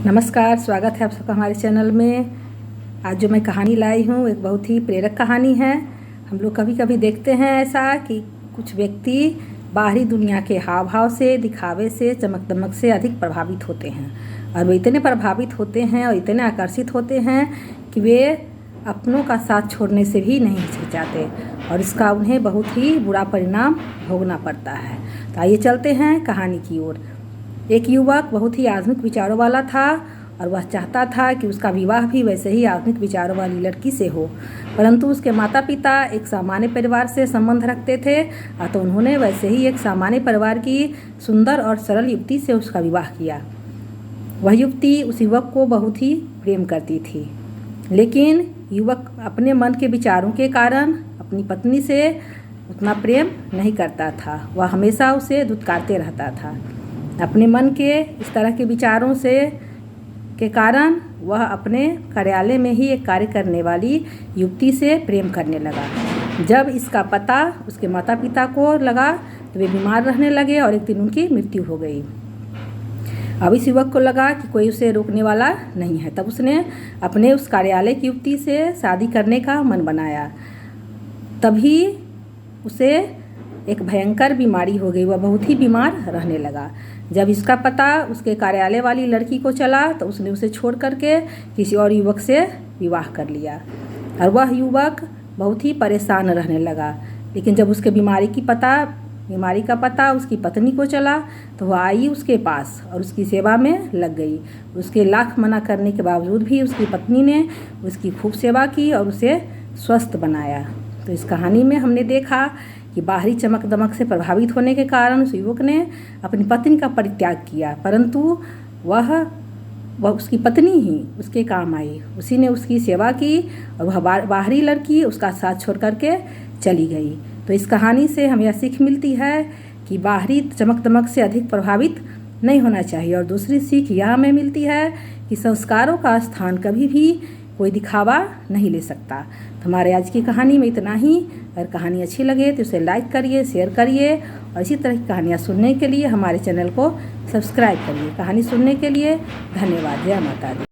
नमस्कार, स्वागत है आप सबका हमारे चैनल में। आज जो मैं कहानी लाई हूँ एक बहुत ही प्रेरक कहानी है। हम लोग कभी कभी देखते हैं ऐसा कि कुछ व्यक्ति बाहरी दुनिया के हाव भाव से, दिखावे से, चमक दमक से अधिक प्रभावित होते हैं और वो इतने प्रभावित होते हैं और इतने आकर्षित होते हैं कि वे अपनों का साथ छोड़ने से भी नहीं हिचकिचाते और इसका उन्हें बहुत ही बुरा परिणाम भोगना पड़ता है। तो आइए चलते हैं कहानी की ओर। एक युवक बहुत ही आधुनिक विचारों वाला था और वह चाहता था कि उसका विवाह भी वैसे ही आधुनिक विचारों वाली लड़की से हो, परंतु उसके माता पिता एक सामान्य परिवार से संबंध रखते थे तो उन्होंने वैसे ही एक सामान्य परिवार की सुंदर और सरल युवती से उसका विवाह किया। वह युवती उस युवक को बहुत ही प्रेम करती थी, लेकिन युवक अपने मन के विचारों के कारण अपनी पत्नी से उतना प्रेम नहीं करता था। वह हमेशा उसे धुतकारते रहता था। अपने मन के इस तरह के विचारों से के कारण वह अपने कार्यालय में ही एक कार्य करने वाली युवती से प्रेम करने लगा। जब इसका पता उसके माता पिता को लगा तो वे बीमार रहने लगे और एक दिन उनकी मृत्यु हो गई। अब इस युवक को लगा कि कोई उसे रोकने वाला नहीं है। तब उसने अपने उस कार्यालय की युवती से शादी करने का मन बनाया। तभी उसे एक भयंकर बीमारी हो गई। वह बहुत ही बीमार रहने लगा। जब इसका पता उसके कार्यालय वाली लड़की को चला तो उसने उसे छोड़ करके किसी और युवक से विवाह कर लिया और वह युवक बहुत ही परेशान रहने लगा। लेकिन जब उसके बीमारी का पता उसकी पत्नी को चला तो वह आई उसके पास और उसकी सेवा में लग गई। उसके लाख मना करने के बावजूद भी उसकी पत्नी ने उसकी खूब सेवा की और उसे स्वस्थ बनाया। तो इस कहानी में हमने देखा कि बाहरी चमक दमक से प्रभावित होने के कारण उस युवक ने अपनी पत्नी का परित्याग किया, परंतु वह उसकी पत्नी ही उसके काम आई। उसी ने उसकी सेवा की और वह बाहरी लड़की उसका साथ छोड़ करके चली गई। तो इस कहानी से हमें यह सीख मिलती है कि बाहरी चमक दमक से अधिक प्रभावित नहीं होना चाहिए। और दूसरी सीख यह हमें मिलती है कि संस्कारों का स्थान कभी भी कोई दिखावा नहीं ले सकता। तो हमारे आज की कहानी में इतना ही। अगर कहानी अच्छी लगे तो उसे लाइक करिए, शेयर करिए और इसी तरह की कहानियाँ सुनने के लिए हमारे चैनल को सब्सक्राइब करिए। कहानी सुनने के लिए धन्यवाद। जय माता दी।